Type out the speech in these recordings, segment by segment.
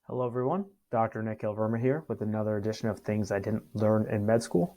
Hello, everyone. Dr. Nick Verma here with another edition of Things I Didn't Learn in Med School.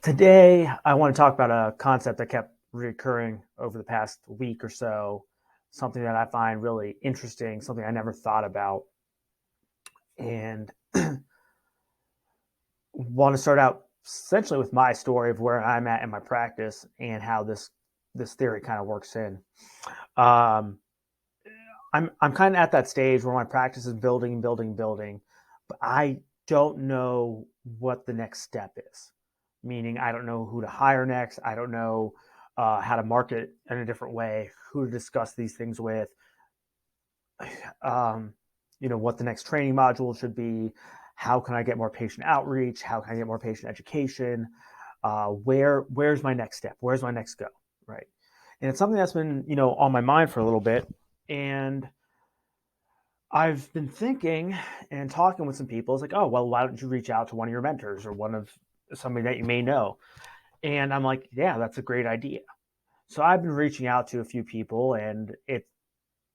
Today, I want to talk about a concept that kept recurring over the past week or so, something that I find really interesting, something I never thought about, and want to start out essentially with my story of where I'm at in my practice and how this theory kind of works in. Um, I'm kind of at that stage where my practice is building, building, building, but I don't know what the next step is. Meaning, I don't know who to hire next. I don't know how to market in a different way, who to discuss these things with. Um, what the next training module should be. How can I get more patient outreach? How can I get more patient education? Where's my next step? Where's my next go? Right, and it's something that's been on my mind for a little bit, and I've been thinking and talking with some people. It's like, oh, well, why don't you reach out to one of your mentors or one of somebody that you may know? And I'm like, yeah, that's a great idea. So I've been reaching out to a few people, and it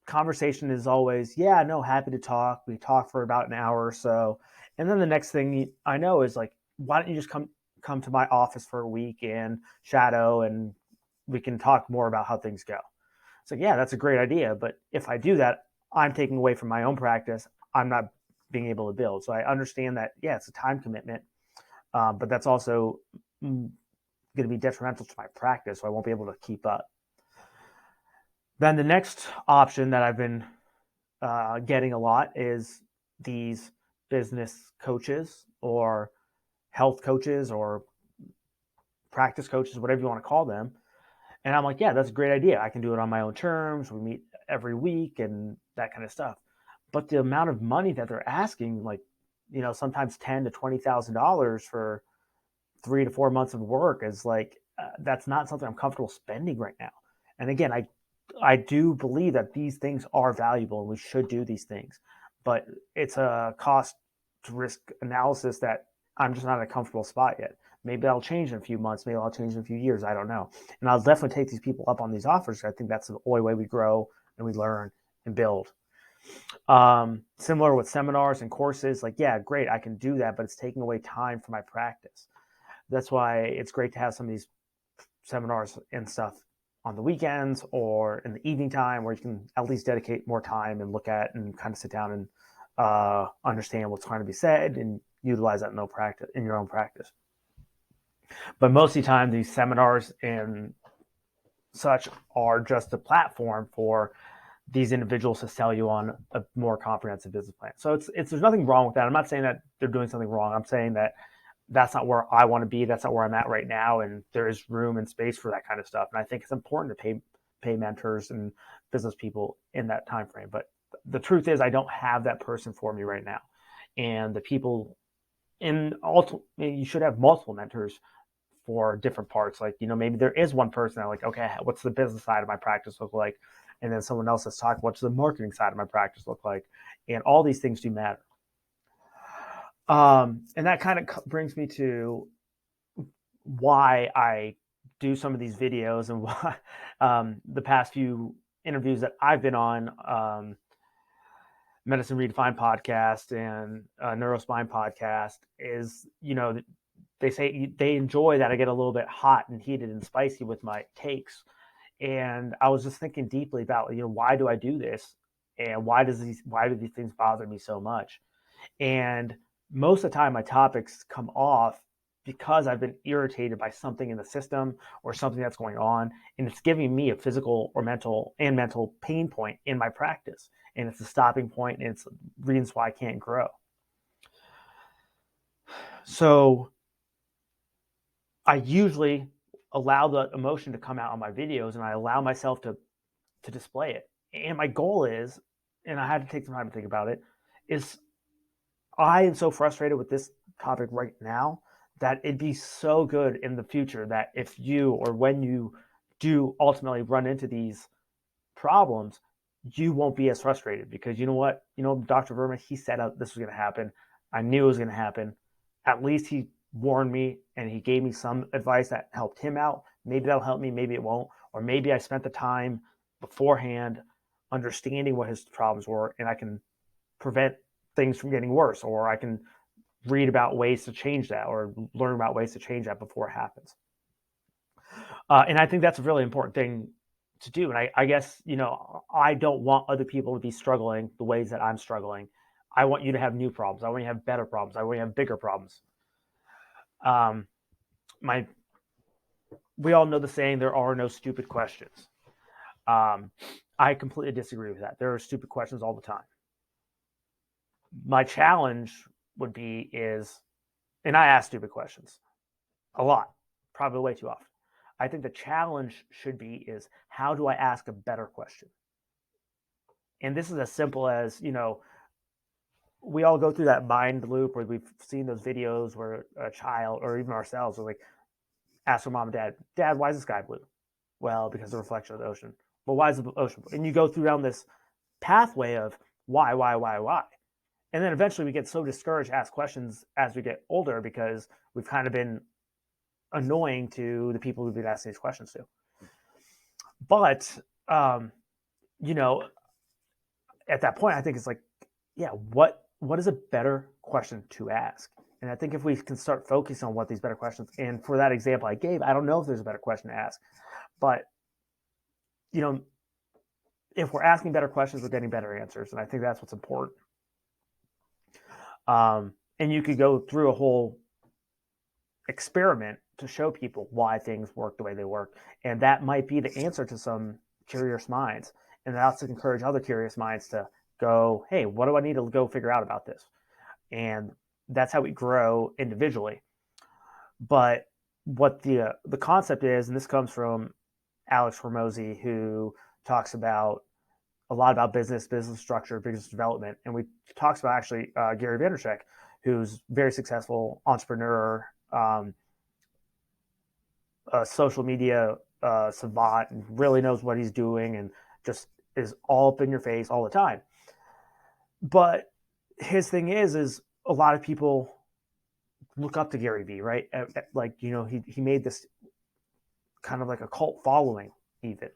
conversation is always, yeah, no, happy to talk. We talk for about an hour or so, and then the next thing I know is like, why don't you just come to my office for a week and shadow, and we can talk more about how things go. It's like, yeah, that's a great idea, but if I do that, I'm taking away from my own practice. I'm not being able to build. So I understand that, yeah, it's a time commitment, but that's also going to be detrimental to my practice. So I won't be able to keep up. Then the next option that I've been getting a lot is these business coaches or health coaches or practice coaches, whatever you want to call them. And I'm like, yeah, that's a great idea. I can do it on my own terms. We meet every week and that kind of stuff. But the amount of money that they're asking, like, sometimes $10,000 to $20,000 for 3 to 4 months of work is like, that's not something I'm comfortable spending right now. And again, I do believe that these things are valuable and we should do these things, but it's a cost to risk analysis that I'm just not in a comfortable spot yet. Maybe I'll change in a few months. Maybe I'll change in a few years. I don't know. And I'll definitely take these people up on these offers. I think that's the only way we grow and we learn and build. Similar with seminars and courses, like, yeah, great, I can do that, but it's taking away time from my practice. That's why it's great to have some of these seminars and stuff on the weekends or in the evening time where you can at least dedicate more time and look at and kind of sit down and understand what's trying to be said and utilize that in your own practice. But most of the time, these seminars and such are just a platform for these individuals to sell you on a more comprehensive business plan. So it's there's nothing wrong with that. I'm not saying that they're doing something wrong. I'm saying that that's not where I want to be. That's not where I'm at right now, and there is room and space for that kind of stuff. And I think it's important to pay mentors and business people in that time frame. But the truth is, I don't have that person for me right now, and the people in also you should have multiple mentors for different parts. Like, maybe there is one person that like, okay, what's the business side of my practice look like? And then someone else that's talking, what's the marketing side of my practice look like? And all these things do matter. And that kind of brings me to why I do some of these videos and why the past few interviews that I've been on, Medicine Redefined podcast and Neurospine podcast, is, they say they enjoy that I get a little bit hot and heated and spicy with my takes. And I was just thinking deeply about, why do I do this? And why do these things bother me so much? And most of the time, my topics come off because I've been irritated by something in the system or something that's going on, and it's giving me a physical or mental pain point in my practice, and it's a stopping point, and it's reasons why I can't grow. So I usually allow the emotion to come out on my videos, and I allow myself to display it. And my goal is, and I had to take some time to think about it, is I am so frustrated with this topic right now that it'd be so good in the future that if you or when you do ultimately run into these problems, you won't be as frustrated because you know what? Dr. Verma, he said this was going to happen. I knew it was going to happen. At least he warned me and he gave me some advice that helped him out. Maybe that'll help me, maybe it won't. Or maybe I spent the time beforehand understanding what his problems were and I can prevent things from getting worse, or I can read about ways to change that or learn about ways to change that before it happens. And I think that's a really important thing to do. And I guess, I don't want other people to be struggling the ways that I'm struggling. I want you to have new problems. I want you to have better problems. I want you to have bigger problems. Um, we all know the saying, there are no stupid questions. I completely disagree with that. There are stupid questions all the time. My challenge would be and I ask stupid questions a lot, probably way too often. I think the challenge should be how do I ask a better question? And this is as simple as, we all go through that mind loop where we've seen those videos where a child or even ourselves are like, ask our mom and dad, why is the sky blue? Well, because of the reflection of the ocean. Well, why is the ocean blue? And you go through down this pathway of why? And then eventually we get so discouraged to ask questions as we get older because we've kind of been annoying to the people we've been asking these questions to. But, at that point, I think it's like, yeah, what is a better question to ask? And I think if we can start focusing on what these better questions, and for that example I gave, I don't know if there's a better question to ask, but, if we're asking better questions, we're getting better answers. And I think that's what's important. And you could go through a whole experiment to show people why things work the way they work. And that might be the answer to some curious minds. And that's to encourage other curious minds to go, hey, what do I need to go figure out about this? And that's how we grow individually. But what the concept is, and this comes from Alex Hormozi, who talks about a lot about business structure, business development. And we talks about actually Gary Vaynerchuk, who's very successful entrepreneur, a social media savant, and really knows what he's doing and just is all up in your face all the time. But his thing is a lot of people look up to Gary Vee, right? Like, he made this kind of like a cult following even.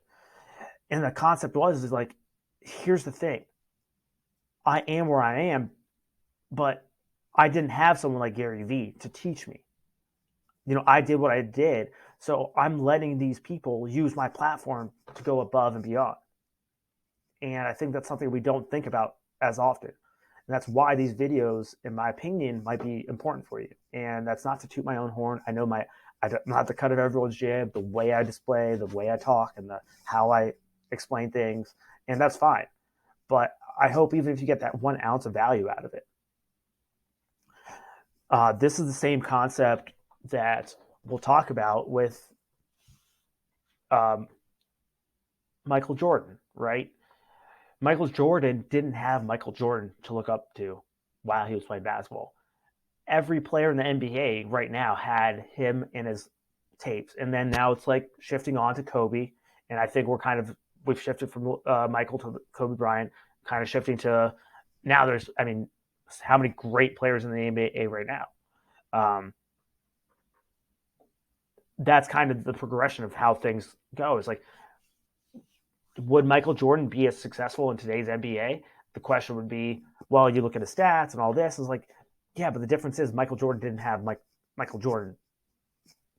And the concept is like, here's the thing. I am where I am, but I didn't have someone like Gary Vee to teach me. I did what I did. So I'm letting these people use my platform to go above and beyond. And I think that's something we don't think about as often. And that's why these videos, in my opinion, might be important for you. And that's not to toot my own horn. I know I'm not the cut of everyone's jib, the way I display, the way I talk, and how I explain things. And that's fine. But I hope even if you get that 1 ounce of value out of it. This is the same concept that we'll talk about with Michael Jordan, right? Michael Jordan didn't have Michael Jordan to look up to while he was playing basketball. Every player in the NBA right now had him in his tapes. And then now it's like shifting on to Kobe. And I think we've shifted from Michael to Kobe Bryant, kind of shifting to now how many great players in the NBA right now? That's kind of the progression of how things go. It's like, would Michael Jordan be as successful in today's NBA? The question would be, well, you look at his stats and all this. It's like, yeah, but the difference is Michael Jordan didn't have Michael Jordan.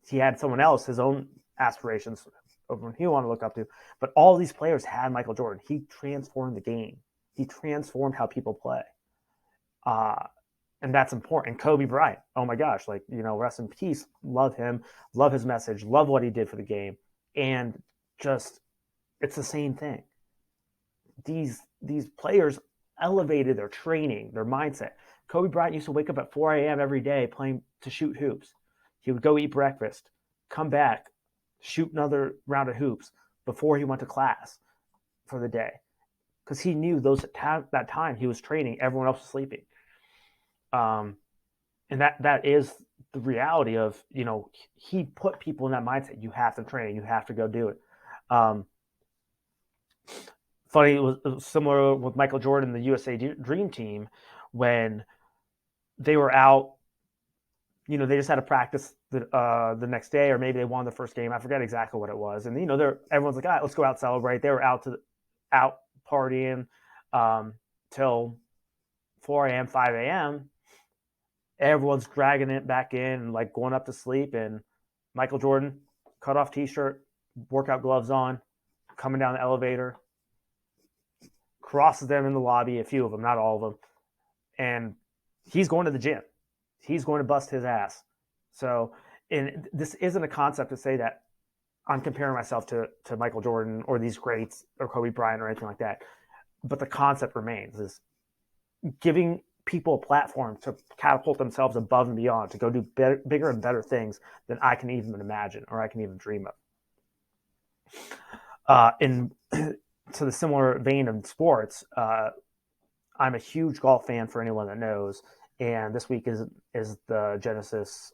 He had someone else, his own aspirations of when he wanted to look up to. But all these players had Michael Jordan. He transformed the game. He transformed how people play. And that's important. And Kobe Bryant, oh my gosh, rest in peace. Love him. Love his message. Love what he did for the game. And just, it's the same thing. These players elevated their training, their mindset. Kobe Bryant used to wake up at 4 a.m. every day playing to shoot hoops. He would go eat breakfast, come back, shoot another round of hoops before he went to class for the day. Because he knew that time he was training, everyone else was sleeping. And that is the reality of, he put people in that mindset. You have to train, you have to go do it. Funny, it was similar with Michael Jordan, the USA Dream Team, when they were out, they just had to practice the next day, or maybe they won the first game. I forget exactly what it was. And, everyone's like, all right, let's go out and celebrate. They were out partying till 4 a.m., 5 a.m., everyone's dragging it back in and like going up to sleep. And Michael Jordan, cut off t-shirt, workout gloves on, coming down the elevator, crosses them in the lobby, a few of them, not all of them. And he's going to the gym. He's going to bust his ass. So, and this isn't a concept to say that I'm comparing myself to Michael Jordan or these greats or Kobe Bryant or anything like that. But the concept remains is giving people a platform to catapult themselves above and beyond, to go do bigger and better things than I can even imagine or I can even dream of. In to the similar vein of sports, I'm a huge golf fan for anyone that knows, and this week is the Genesis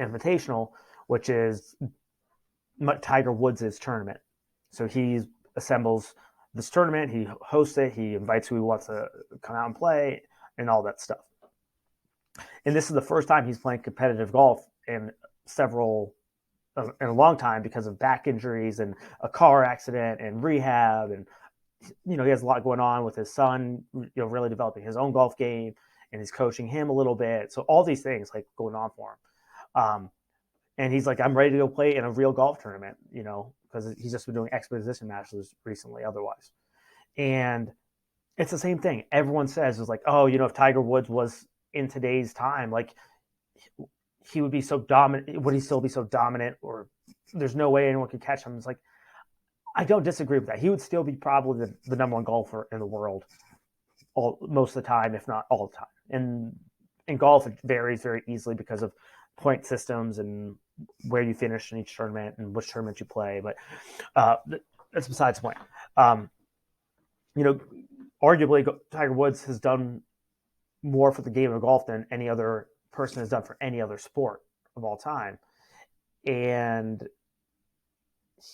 Invitational, which is Tiger Woods' tournament. So he assembles this tournament, he hosts it, he invites who he wants to come out and play, and all that stuff. And this is the first time he's playing competitive golf in a long time because of back injuries and a car accident and rehab, and he has a lot going on with his son, really developing his own golf game, and he's coaching him a little bit. So all these things like going on for him. And he's like, I'm ready to go play in a real golf tournament, because he's just been doing exposition matches recently otherwise. And it's the same thing. Everyone says is like, oh, if Tiger Woods was in today's time, like he would be so dominant. Would he still be so dominant? Or there's no way anyone could catch him. It's like, I don't disagree with that. He would still be probably the number one golfer in the world most of the time, if not all the time. And in golf, it varies very easily because of point systems and where you finish in each tournament and which tournament you play. But that's besides the point. Arguably, Tiger Woods has done more for the game of golf than any other person has done for any other sport of all time. And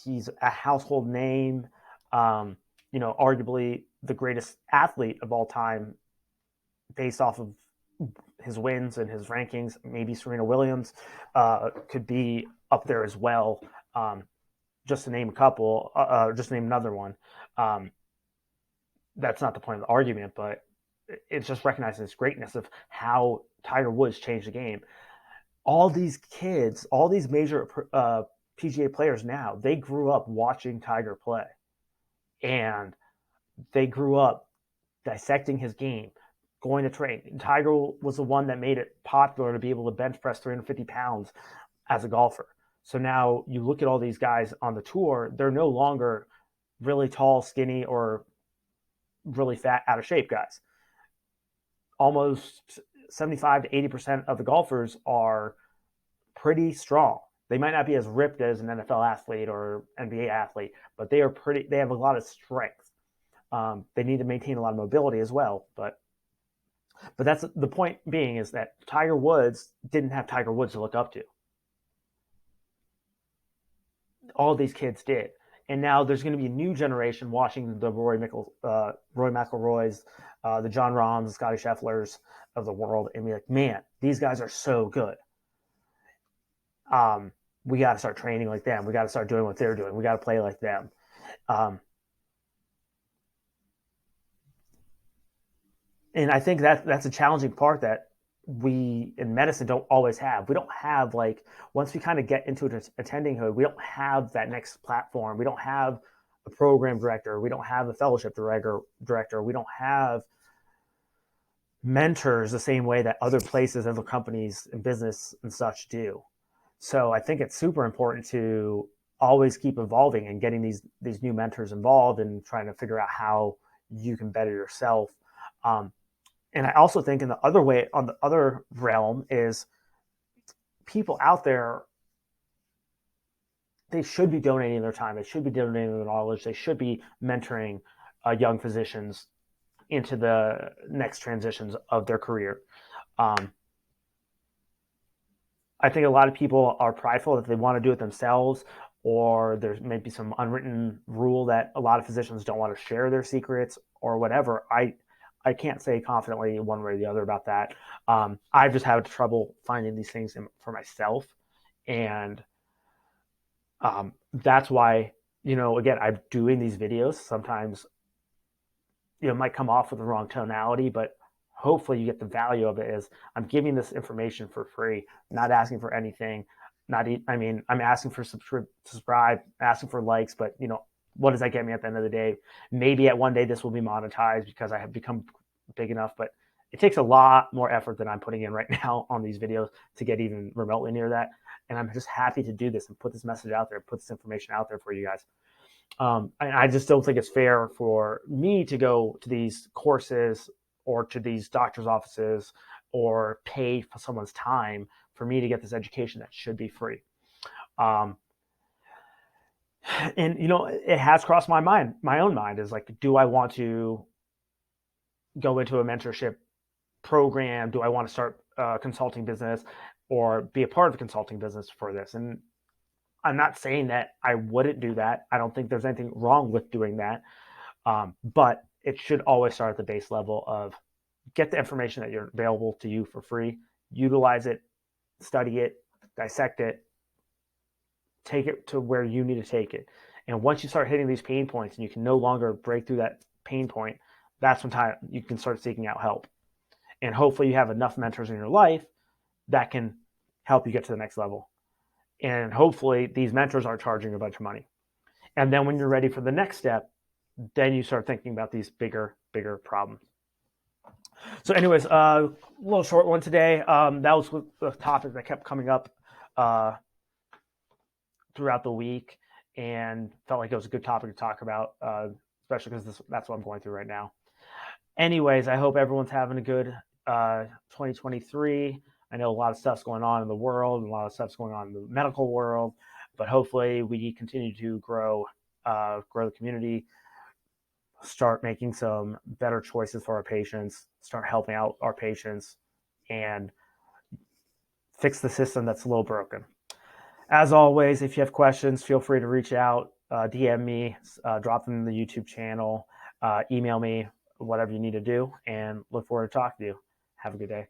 he's a household name, arguably the greatest athlete of all time based off of his wins and his rankings. Maybe Serena Williams could be up there as well. Just to name a couple, just to name another one. That's not the point of the argument, but it's just recognizing this greatness of how Tiger Woods changed the game. All these kids, all these major PGA players now, they grew up watching Tiger play. And they grew up dissecting his game, going to train. Tiger was the one that made it popular to be able to bench press 350 pounds as a golfer. So now you look at all these guys on the tour, they're no longer really tall, skinny, or really fat, out of shape guys. Almost 75 to 80% of the golfers are pretty strong. They might not be as ripped as an NFL athlete or NBA athlete, but they have a lot of strength. They need to maintain a lot of mobility as well. But that's the point being, is that Tiger Woods didn't have Tiger Woods to look up to. All these kids did. And now there's going to be a new generation watching the Roy McIlroys, the Jon Rahms, the Scottie Schefflers of the world, and be like, man, these guys are so good. We got to start training like them. We got to start doing what they're doing. We got to play like them. And I think that's a challenging part that we in medicine don't always have. We don't have, like, once we kind of get into attending hood, we don't have that next platform. We don't have a program director. We don't have a fellowship director. We don't have mentors the same way that other places, other companies and business and such do. So I think it's super important to always keep evolving and getting these new mentors involved and trying to figure out how you can better yourself. And I also think in the other way, on the other realm, is people out there, they should be donating their time. They should be donating their knowledge. They should be mentoring young physicians into the next transitions of their career. I think a lot of people are prideful that they want to do it themselves, or there's maybe some unwritten rule that a lot of physicians don't want to share their secrets or whatever. I can't say confidently one way or the other about that. I've just had trouble finding these things for myself. And that's why, again, I'm doing these videos. Sometimes might come off with the wrong tonality, but hopefully you get the value of it is I'm giving this information for free, not asking for anything. I mean, I'm asking for subscribe, asking for likes, but what does that get me at the end of the day? Maybe at one day this will be monetized because I have become big enough, but it takes a lot more effort than I'm putting in right now on these videos to get even remotely near that. And I'm just happy to do this and put this message out there, put this information out there for you guys. I just don't think it's fair for me to go to these courses or to these doctor's offices or pay for someone's time for me to get this education that should be free. Um, and it has crossed my own mind is like, do I want to go into a mentorship program? Do I want to start a consulting business or be a part of the consulting business for this? And I'm not saying that I wouldn't do that. I don't think there's anything wrong with doing that. But it should always start at the base level of get the information that you're available to you for free, utilize it, study it, dissect it, take it to where you need to take it. And once you start hitting these pain points and you can no longer break through that pain point, that's when you can start seeking out help. And hopefully you have enough mentors in your life that can help you get to the next level. And hopefully these mentors aren't charging a bunch of money. And then when you're ready for the next step, then you start thinking about these bigger problems. So anyways, a little short one today. That was the topic that kept coming up throughout the week and felt like it was a good topic to talk about, especially because that's what I'm going through right now. Anyways, I hope everyone's having a good 2023. I know a lot of stuff's going on in the world, and a lot of stuff's going on in the medical world, but hopefully we continue to grow the community, start making some better choices for our patients, start helping out our patients, and fix the system that's a little broken. As always, if you have questions, feel free to reach out, DM me, drop them in the YouTube channel, email me, whatever you need to do, and look forward to talking to you. Have a good day.